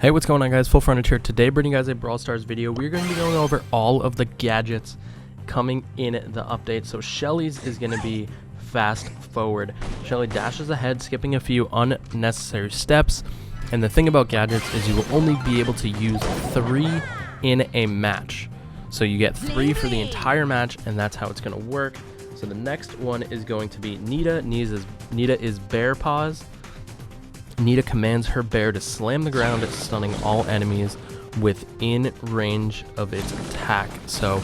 Hey, what's going on, guys? FullFrontage here. Today, bringing you guys a Brawl Stars video. We're going to be going over all of the gadgets coming in the update. So Shelly's is going to be fast forward. Shelly dashes ahead, skipping a few unnecessary steps. And the thing about gadgets is you will only be able to use 3 in a match. So you get 3 for the entire match, and that's how it's going to work. So the next one is going to be Nita. Nita is Bear Paws. Nita commands her bear to slam the ground, stunning all enemies within range of its attack. So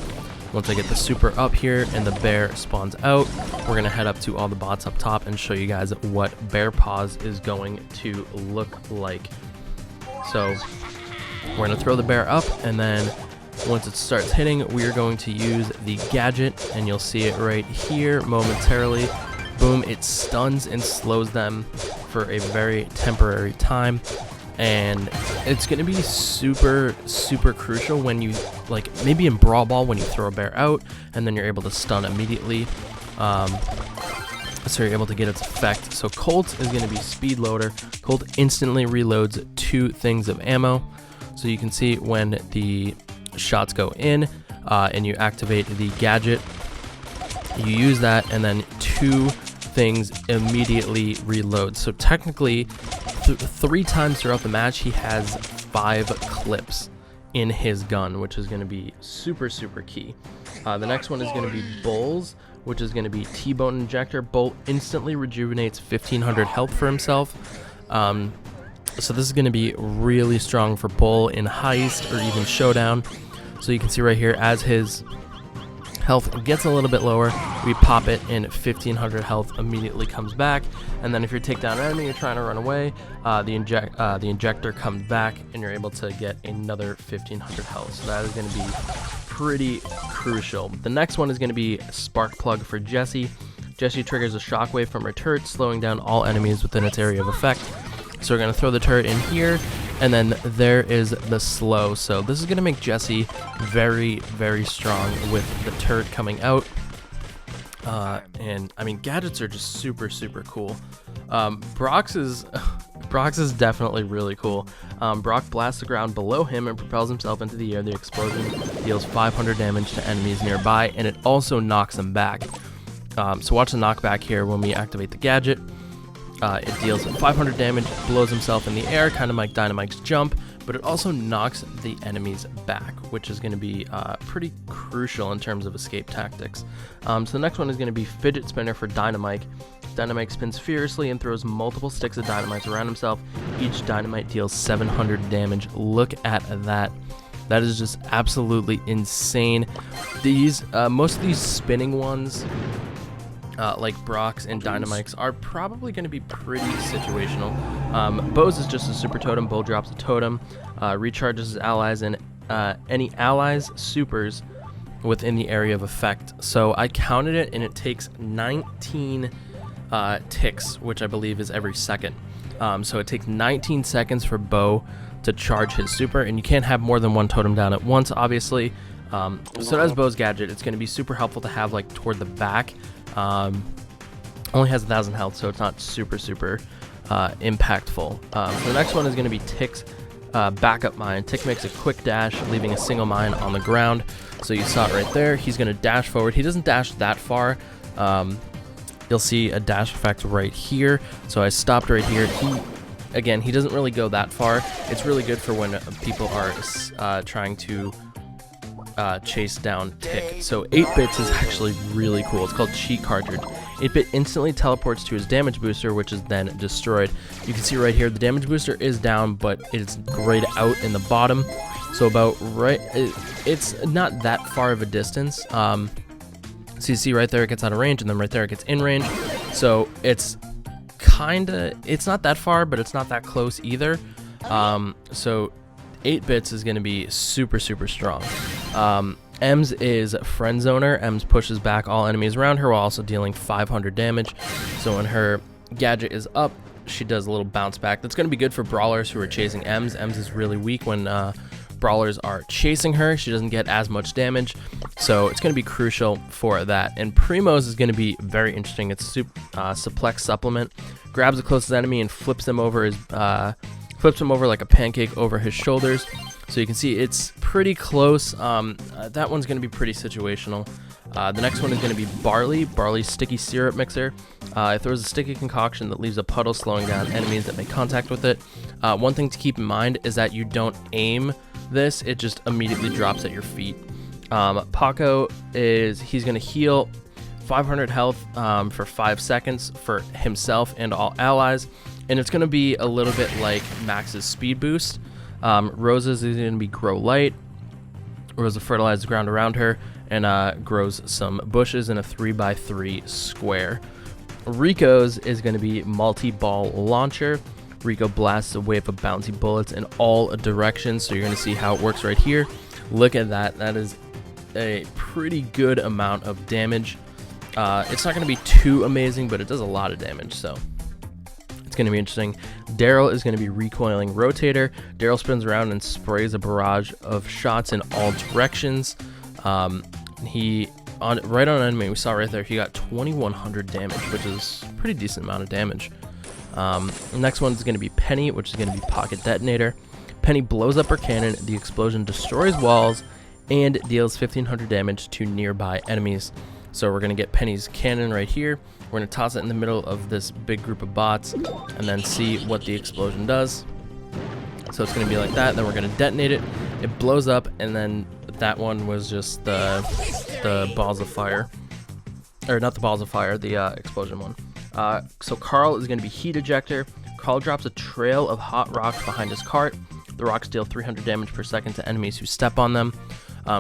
once I get the super up here and the bear spawns out, we're going to head up to all the bots up top and show you guys what Bear Paws is going to look like. So we're going to throw the bear up, and then once it starts hitting, we are going to use the gadget, and you'll see it right here momentarily. Boom, it stuns and slows them for a very temporary time, and it's going to be super crucial when you, like, maybe in Brawl Ball when you throw a bear out and then you're able to stun immediately, so you're able to get its effect. So Colt is going to be Speed Loader. Colt instantly reloads 2 things of ammo, so you can see when the shots go in and you activate the gadget, you use that, and then 2 things immediately reload. So technically 3 times throughout the match he has 5 clips in his gun, which is going to be super key. The next one is going to be Bulls, which is going to be T-Bone Injector. Bull instantly rejuvenates 1500 health for himself. So this is going to be really strong for Bull in Heist or even Showdown. So you can see right here, as his health gets a little bit lower, we pop it, and 1500 health immediately comes back. And then if you take down an enemy, you're trying to run away, the injector comes back and you're able to get another 1500 health. So that is going to be pretty crucial. The next one is going to be Spark Plug for Jessie. Jessie triggers a shockwave from her turret, slowing down all enemies within its area of effect. So we're going to throw the turret in here, and then there is the slow. So this is going to make Jessie very strong with the turret coming out. And I mean, gadgets are just super cool. Brock's is definitely really cool. Brock blasts the ground below him and propels himself into the air. The explosion deals 500 damage to enemies nearby, and it also knocks them back. So watch the knockback here when we activate the gadget. It deals 500 damage, blows himself in the air, kind of like Dynamite's jump, but it also knocks the enemies back, which is going to be pretty crucial in terms of escape tactics. So the next one is going to be Fidget Spinner for Dynamite. Dynamite spins furiously and throws multiple sticks of dynamite around himself. Each dynamite deals 700 damage. Look at that. That is just absolutely insane. Most of these spinning ones, like Brock's and Dynamite's, are probably going to be pretty situational. Bo's is just a super totem. Bo drops a totem, recharges his allies and any allies' supers within the area of effect. So I counted it, and it takes 19 ticks, which I believe is every second. So it takes 19 seconds for Bo to charge his super, and you can't have more than 1 totem down at once, obviously. So that's Bo's gadget. It's going to be super helpful to have, like, toward the back. Only has 1000 health, so it's not super impactful. So the next one is going to be Tick's backup mine. Tick makes a quick dash, leaving a single mine on the ground. So you saw it right there. He's going to dash forward. He doesn't dash that far. You'll see a dash effect right here. So I stopped right here. He doesn't really go that far. It's really good for when people are trying to chase down Tick. So 8-Bits is actually really cool. It's called Cheat Cartridge. 8-Bit instantly teleports to his damage booster, which is then destroyed. You can see right here the damage booster is down, but it's grayed out in the bottom. So about it's not that far of a distance. So you see right there it gets out of range, and then right there it gets in range. So it's not that far, but it's not that close either. So 8-Bits is going to be super strong. Ems is Friend Zoner. Ems pushes back all enemies around her while also dealing 500 damage. So when her gadget is up, she does a little bounce back. That's going to be good for brawlers who are chasing Ems. Ems is really weak when brawlers are chasing her. She doesn't get as much damage, so it's going to be crucial for that. And Primo's is going to be very interesting. It's Suplex Supplement. Grabs the closest enemy and flips them over his flips him over like a pancake over his shoulders. So you can see it's pretty close. That one's going to be pretty situational. The next one is going to be Barley's sticky syrup mixer. It throws a sticky concoction that leaves a puddle, slowing down enemies that make contact with it. One thing to keep in mind is that you don't aim this, it just immediately drops at your feet. Paco he's going to heal 500 health for 5 seconds for himself and all allies, and it's going to be a little bit like Max's speed boost. Rosa's is going to be Grow Light. Rosa fertilizes the ground around her and grows some bushes in a 3x3 square. Rico's is going to be Multi-Ball Launcher. Rico blasts a wave of bouncy bullets in all directions, so you're going to see how it works right here. Look at that. That is a pretty good amount of damage. It's not going to be too amazing, but it does a lot of damage, so it's going to be interesting. Daryl is going to be Recoiling Rotator. Daryl spins around and sprays a barrage of shots in all directions. Right on enemy, we saw right there, he got 2100 damage, which is a pretty decent amount of damage. The next one is going to be Penny, which is going to be Pocket Detonator. Penny blows up her cannon. The explosion destroys walls and deals 1500 damage to nearby enemies. So we're going to get Penny's cannon right here. We're going to toss it in the middle of this big group of bots and then see what the explosion does. So it's going to be like that. Then we're going to detonate it. It blows up, and then that one was just the balls of fire. Or not the balls of fire, the explosion one. So Carl is going to be Heat Ejector. Carl drops a trail of hot rocks behind his cart. The rocks deal 300 damage per second to enemies who step on them.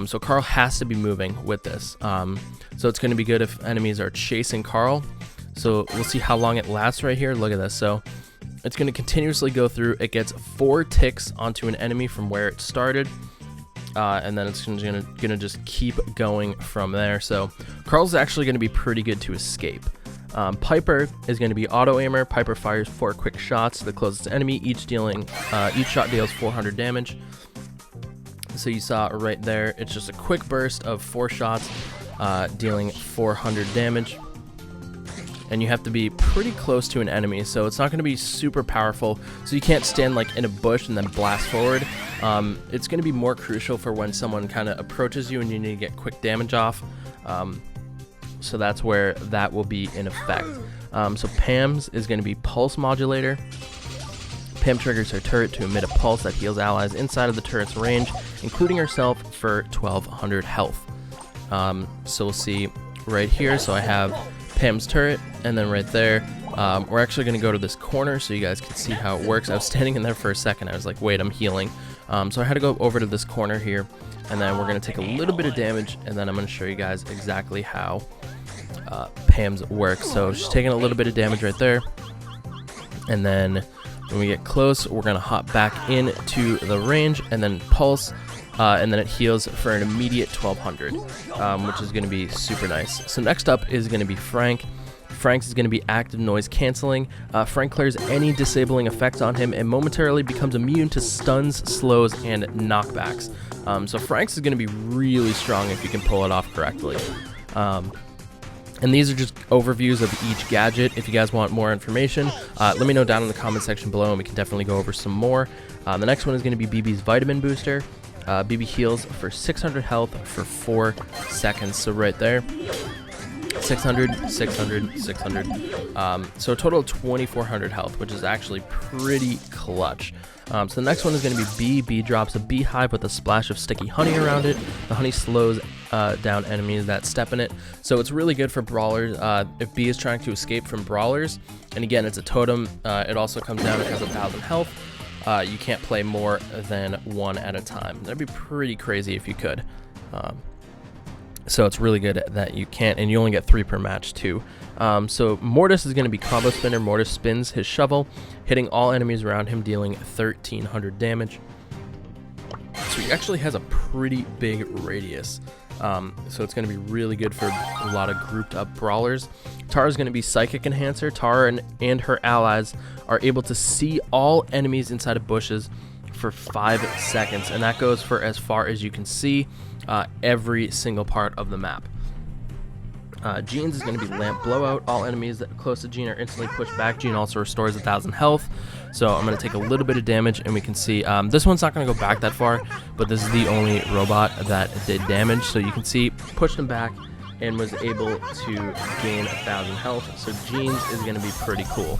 So Carl has to be moving with this. So it's going to be good if enemies are chasing Carl. So we'll see how long it lasts right here. Look at this. So it's going to continuously go through. It gets 4 ticks onto an enemy from where it started. And then it's gonna just keep going from there. So Carl's actually going to be pretty good to escape. Piper is going to be Auto Aimer. Piper fires 4 quick shots to the closest enemy, each shot deals 400 damage. So you saw right there, it's just a quick burst of 4 shots, dealing 400 damage. And you have to be pretty close to an enemy, so it's not going to be super powerful. So you can't stand like in a bush and then blast forward. It's going to be more crucial for when someone kind of approaches you and you need to get quick damage off. So that's where that will be in effect. So Pam's is going to be Pulse Modulator. Pam triggers her turret to emit a pulse that heals allies inside of the turret's range, including herself, for 1200 health. So we'll see right here. So I have Pam's turret, and then right there, we're actually going to go to this corner so you guys can see how it works. I was standing in there for a second. I was like, wait, I'm healing. So I had to go over to this corner here, and then we're going to take a little bit of damage, and then I'm going to show you guys exactly how Pam's works. So she's taking a little bit of damage right there, and then when we get close, we're going to hop back into the range and then pulse, and then it heals for an immediate 1200, which is going to be super nice. So next up is going to be Frank. Frank's is going to be Active Noise Canceling. Frank clears any disabling effects on him and momentarily becomes immune to stuns, slows, and knockbacks. So Frank's is going to be really strong if you can pull it off correctly. And these are just overviews of each gadget. If you guys want more information, let me know down in the comment section below, and we can definitely go over some more. The next one is going to be BB's Vitamin Booster. BB heals for 600 health for 4 seconds. So right there, 600, 600, 600. So a total of 2400 health, which is actually pretty clutch. So the next one is going to be B. B drops a beehive with a splash of sticky honey around it. The honey slows down enemies that step in it. So it's really good for brawlers. If B is trying to escape from brawlers, and again, it's a totem, it also comes down, it has 1000 health. You can't play more than 1 at a time. That'd be pretty crazy if you could. So it's really good that you can't, and you only get 3 per match too. So Mortis is going to be Combo Spinner. Mortis spins his shovel, hitting all enemies around him, dealing 1300 damage. So he actually has a pretty big radius. So it's going to be really good for a lot of grouped up brawlers. Tara is going to be Psychic Enhancer. Tara and her allies are able to see all enemies inside of bushes for 5 seconds, and that goes for as far as you can see every single part of the map. Jean's is going to be Lamp Blowout. All enemies that are close to Jean are instantly pushed back. Jean also restores 1000 health. So I'm going to take a little bit of damage, and we can see this one's not going to go back that far, but this is the only robot that did damage. So you can see, pushed him back and was able to gain 1,000 health. So Jeans is going to be pretty cool.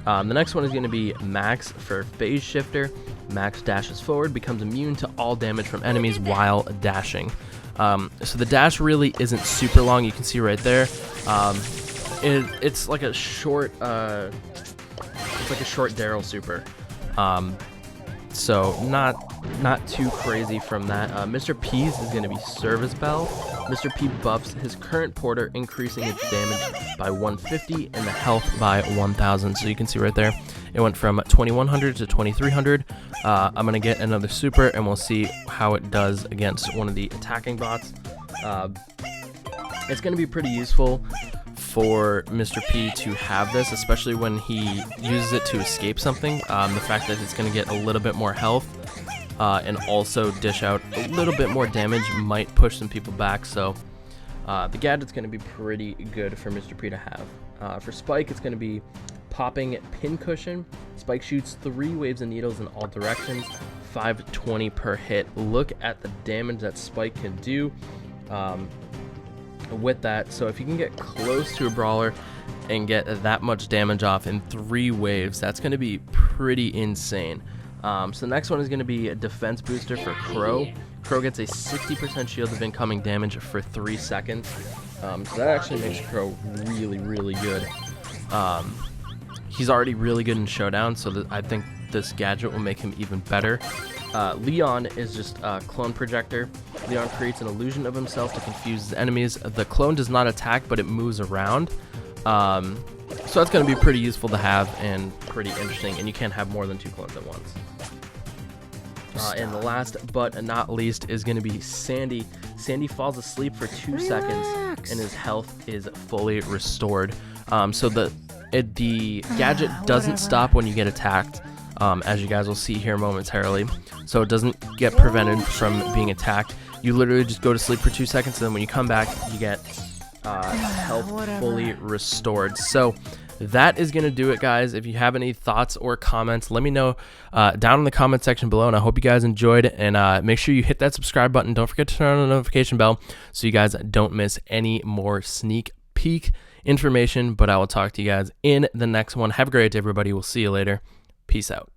The next one is going to be Max for Phase Shifter. Max dashes forward, becomes immune to all damage from enemies while dashing. So the dash really isn't super long. You can see right there. It's like a short. It's like a short Daryl super. So not too crazy from that. Mr. P's is going to be Service Bell. Mr. P buffs his current porter, increasing its damage by 150 and the health by 1,000. So you can see right there, it went from 2,100 to 2,300. I'm going to get another super, and we'll see how it does against one of the attacking bots. It's going to be pretty useful for Mr. P to have this, especially when he uses it to escape something. The fact that it's going to get a little bit more health and also dish out a little bit more damage might push some people back. So the gadget's going to be pretty good for Mr. P to have. For Spike, it's going to be Popping Pincushion. Spike shoots 3 waves of needles in all directions, 520 per hit. Look at the damage that Spike can do with that. So if you can get close to a brawler and get that much damage off in 3 waves, that's going to be pretty insane. So the next one is going to be a defense booster for Crow. Crow gets a 60% shield of incoming damage for 3 seconds. So that actually makes Crow really, really good. He's already really good in Showdown, so I think this gadget will make him even better. Leon is just a clone projector. Leon creates an illusion of himself to confuse his enemies. The clone does not attack, but it moves around. So that's going to be pretty useful to have and pretty interesting, and you can't have more than 2 clones at once. And the last but not least is going to be Sandy. Sandy falls asleep for 2 seconds, and his health is fully restored. So the gadget doesn't stop when you get attacked, as you guys will see here momentarily. So it doesn't get prevented from being attacked. You literally just go to sleep for 2 seconds, and then when you come back, you get health fully restored. So that is going to do it, guys. If you have any thoughts or comments, let me know down in the comment section below, and I hope you guys enjoyed it. And make sure you hit that subscribe button. Don't forget to turn on the notification bell so you guys don't miss any more sneak peek information. But I will talk to you guys in the next one. Have a great day, everybody. We'll see you later. Peace out.